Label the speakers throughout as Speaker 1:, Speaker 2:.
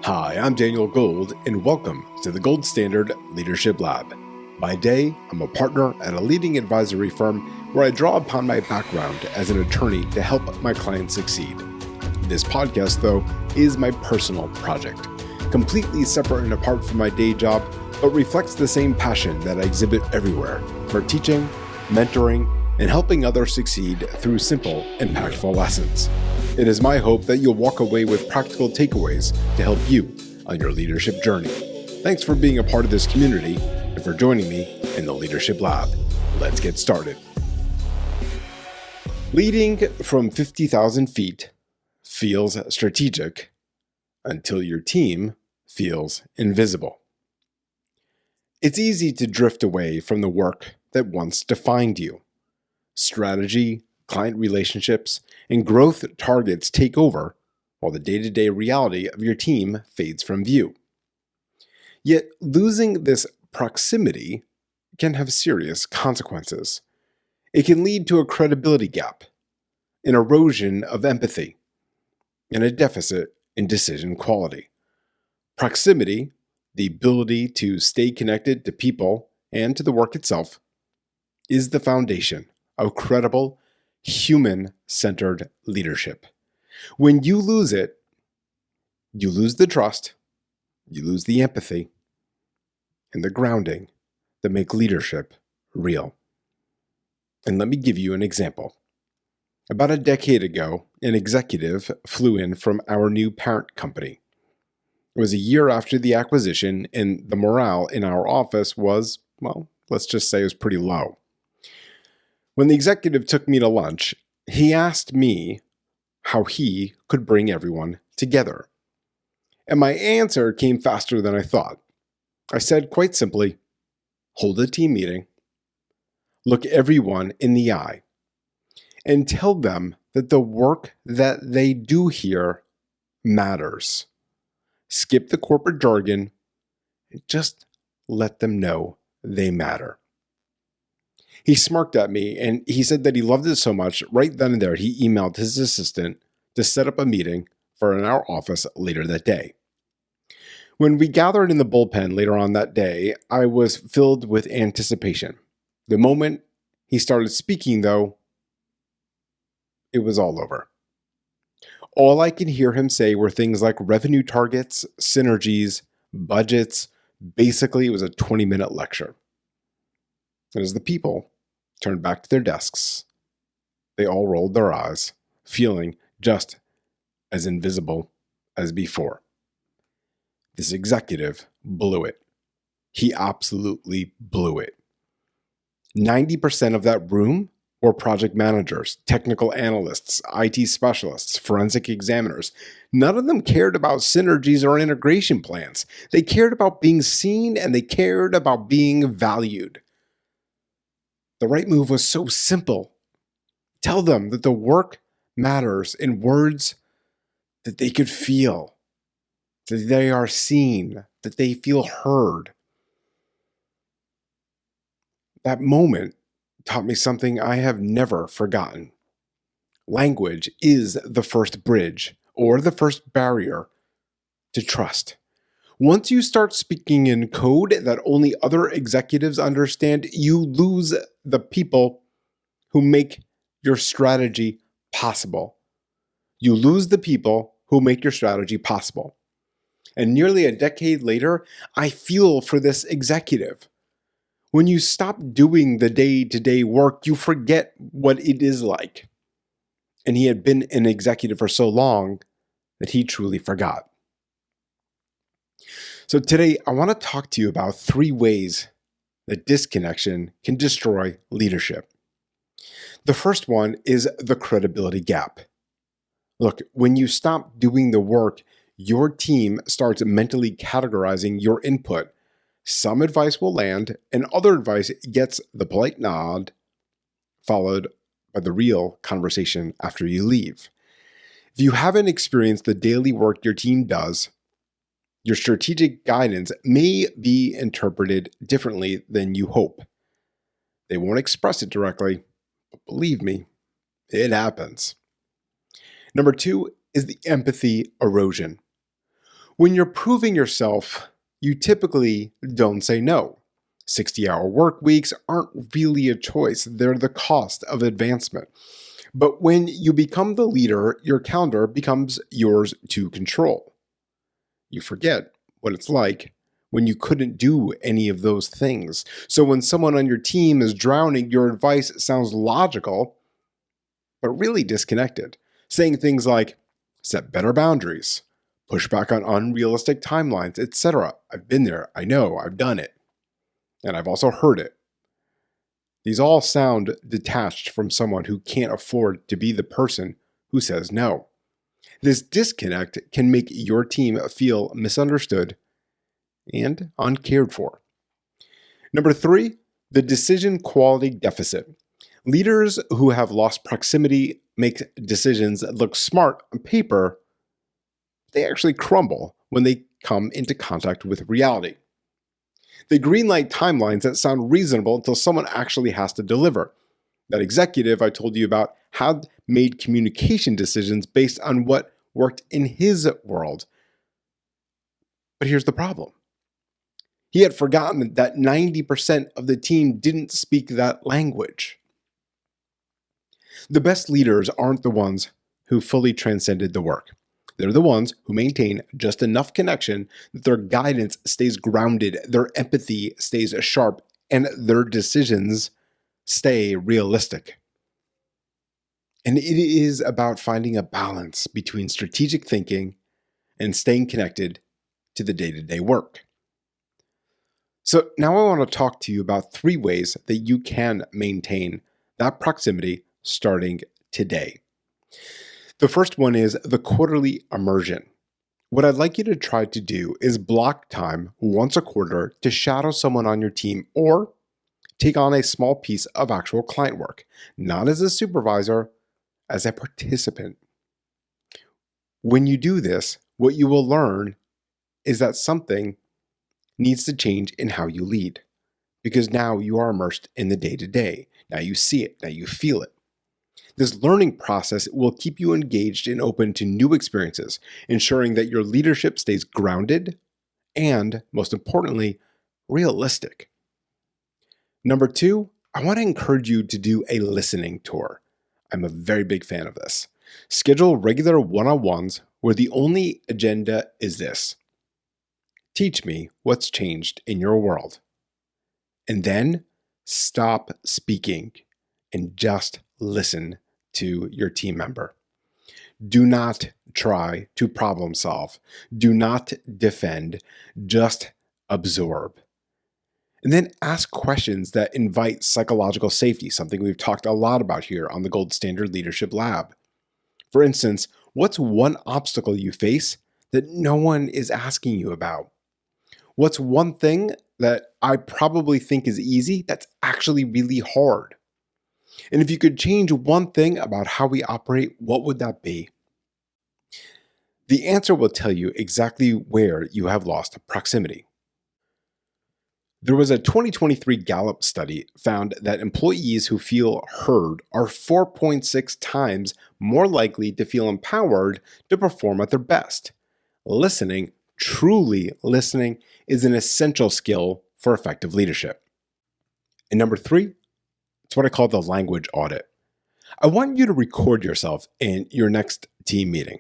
Speaker 1: Hi, I'm Daniel Gold, and welcome to the Gold Standard Leadership Lab. By day, I'm a partner at a leading advisory firm where I draw upon my background as an attorney to help my clients succeed. This podcast, though, is my personal project, completely separate and apart from my day job, but reflects the same passion that I exhibit everywhere for teaching, mentoring, and helping others succeed through simple, impactful lessons. It is my hope that you'll walk away with practical takeaways to help you on your leadership journey. Thanks for being a part of this community and for joining me in the Leadership Lab. Let's get started. Leading from 50,000 feet feels strategic until your team feels invisible. It's easy to drift away from the work that once defined you. Strategy, client relationships, and growth targets take over while the day-to-day reality of your team fades from view. Yet losing this proximity can have serious consequences. It can lead to a credibility gap, an erosion of empathy, and a deficit in decision quality. Proximity, the ability to stay connected to people and to the work itself, is the foundation of credible, human-centered leadership. When you lose it, you lose the trust, you lose the empathy, and the grounding that make leadership real. And let me give you an example. About a decade ago, an executive flew in from our new parent company. It was a year after the acquisition, and the morale in our office was, well, let's just say it was pretty low. When the executive took me to lunch, he asked me how he could bring everyone together. And my answer came faster than I thought. I said quite simply, hold a team meeting, look everyone in the eye, and tell them that the work that they do here matters. Skip the corporate jargon and just let them know they matter. He smirked at me and he said that he loved it so much, right then and there, he emailed his assistant to set up a meeting in our office later that day. When we gathered in the bullpen later on that day, I was filled with anticipation. The moment he started speaking, though, it was all over. All I could hear him say were things like revenue targets, synergies, budgets. Basically, it was a 20-minute lecture. And as the people turned back to their desks, they all rolled their eyes, feeling just as invisible as before. This executive blew it. He absolutely blew it. 90% of that room were project managers, technical analysts, IT specialists, forensic examiners. None of them cared about synergies or integration plans. They cared about being seen and they cared about being valued. The right move was so simple. Tell them that the work matters in words that they could feel, that they are seen, that they feel heard. That moment taught me something I have never forgotten. Language is the first bridge or the first barrier to trust. Once you start speaking in code that only other executives understand, you lose the people who make your strategy possible. You lose the people who make your strategy possible. And nearly a decade later, I feel for this executive. When you stop doing the day-to-day work, you forget what it is like. And he had been an executive for so long that he truly forgot. So today, I want to talk to you about 3 ways that disconnection can destroy leadership. The first one is the credibility gap. Look, when you stop doing the work, your team starts mentally categorizing your input. Some advice will land, and other advice gets the polite nod, followed by the real conversation after you leave. If you haven't experienced the daily work your team does, your strategic guidance may be interpreted differently than you hope. They won't express it directly, but believe me, it happens. Number 2 is the empathy erosion. When you're proving yourself, you typically don't say no. 60-hour work weeks aren't really a choice, they're the cost of advancement. But when you become the leader, your calendar becomes yours to control. You forget what it's like when you couldn't do any of those things. So when someone on your team is drowning, your advice sounds logical, but really disconnected. Saying things like, set better boundaries, push back on unrealistic timelines, etc. I've been there, I know, I've done it, and I've also heard it. These all sound detached from someone who can't afford to be the person who says no. This disconnect can make your team feel misunderstood and uncared for. Number 3, the decision quality deficit. Leaders who have lost proximity make decisions that look smart on paper. They actually crumble when they come into contact with reality. They greenlight timelines that sound reasonable until someone actually has to deliver. That executive I told you about had made communication decisions based on what worked in his world. But here's the problem. He had forgotten that 90% of the team didn't speak that language. The best leaders aren't the ones who fully transcended the work. They're the ones who maintain just enough connection that their guidance stays grounded, their empathy stays sharp, and their decisions stay realistic. And it is about finding a balance between strategic thinking and staying connected to the day-to-day work. So now I want to talk to you about 3 ways that you can maintain that proximity starting today. The first one is the quarterly immersion. What I'd like you to try to do is block time once a quarter to shadow someone on your team or take on a small piece of actual client work, not as a supervisor, as a participant. When you do this, what you will learn is that something needs to change in how you lead, because now you are immersed in the day-to-day. Now you see it, now you feel it. This learning process will keep you engaged and open to new experiences, ensuring that your leadership stays grounded and, most importantly, realistic. Number 2, I want to encourage you to do a listening tour. I'm a very big fan of this. Schedule regular one-on-ones where the only agenda is this: teach me what's changed in your world. And then stop speaking and just listen to your team member. Do not try to problem solve. Do not defend. Just absorb. And then ask questions that invite psychological safety, something we've talked a lot about here on the Gold Standard Leadership Lab. For instance, what's one obstacle you face that no one is asking you about? What's one thing that I probably think is easy that's actually really hard? And if you could change one thing about how we operate, what would that be? The answer will tell you exactly where you have lost proximity. There was a 2023 Gallup study found that employees who feel heard are 4.6 times more likely to feel empowered to perform at their best. Listening, truly listening, is an essential skill for effective leadership. And number 3, it's what I call the language audit. I want you to record yourself in your next team meeting.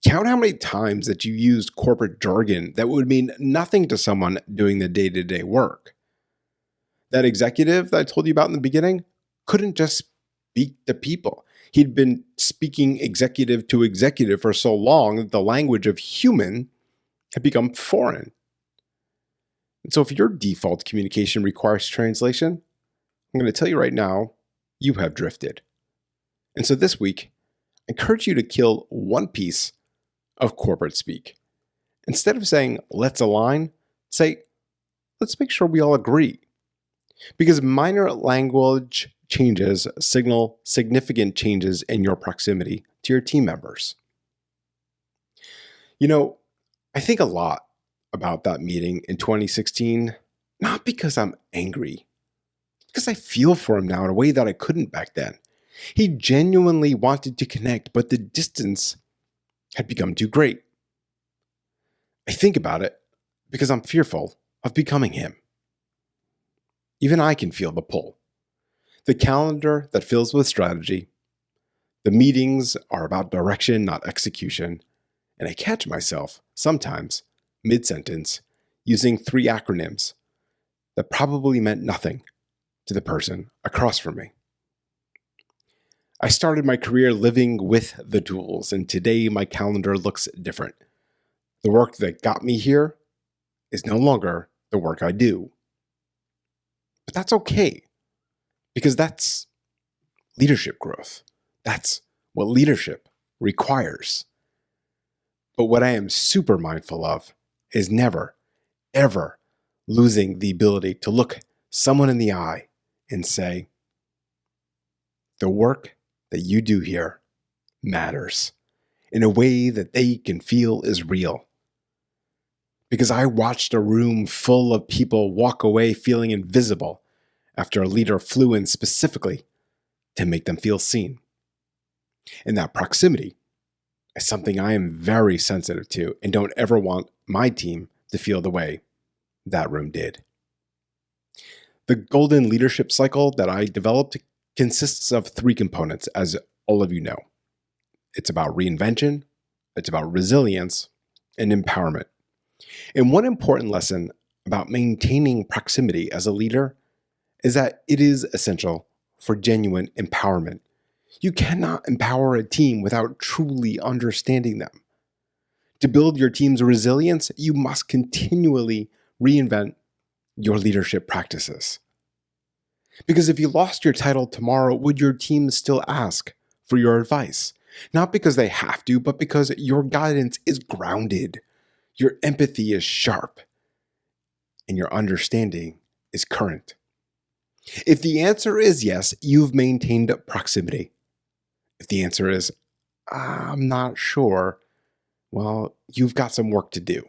Speaker 1: Count how many times that you used corporate jargon that would mean nothing to someone doing the day-to-day work. That executive that I told you about in the beginning couldn't just speak to people. He'd been speaking executive to executive for so long that the language of human had become foreign. And so if your default communication requires translation, I'm going to tell you right now, you have drifted. And so this week, I encourage you to kill one piece of corporate speak. Instead of saying, let's align, say, let's make sure we all agree. Because minor language changes signal significant changes in your proximity to your team members. You know, I think a lot about that meeting in 2016, not because I'm angry, because I feel for him now in a way that I couldn't back then. He genuinely wanted to connect, but the distance had become too great. I think about it because I'm fearful of becoming him. Even I can feel the pull. The calendar that fills with strategy. The meetings are about direction, not execution. And I catch myself, sometimes, mid-sentence, using 3 acronyms that probably meant nothing to the person across from me. I started my career living with the tools, and today my calendar looks different. The work that got me here is no longer the work I do. But that's okay, because that's leadership growth. That's what leadership requires. But what I am super mindful of is never, ever losing the ability to look someone in the eye and say, the work that you do here matters in a way that they can feel is real. Because I watched a room full of people walk away feeling invisible after a leader flew in specifically to make them feel seen. And that proximity is something I am very sensitive to and don't ever want my team to feel the way that room did. The golden leadership cycle that I developed consists of 3 components, as all of you know. It's about reinvention, it's about resilience, and empowerment. And one important lesson about maintaining proximity as a leader is that it is essential for genuine empowerment. You cannot empower a team without truly understanding them. To build your team's resilience, you must continually reinvent your leadership practices. Because if you lost your title tomorrow, would your team still ask for your advice? Not because they have to, but because your guidance is grounded, your empathy is sharp, and your understanding is current. If the answer is yes, you've maintained proximity. If the answer is, I'm not sure, well, you've got some work to do.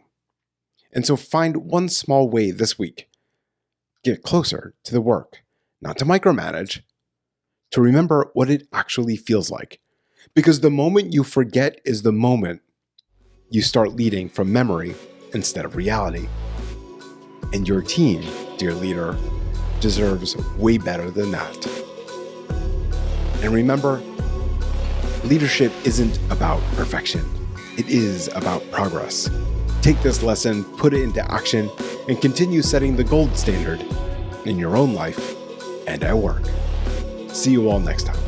Speaker 1: And so find one small way this week. Get closer to the work, not to micromanage, to remember what it actually feels like. Because the moment you forget is the moment you start leading from memory instead of reality. And your team, dear leader, deserves way better than that. And remember, leadership isn't about perfection. It is about progress. Take this lesson, put it into action, and continue setting the gold standard in your own life and at work. See you all next time.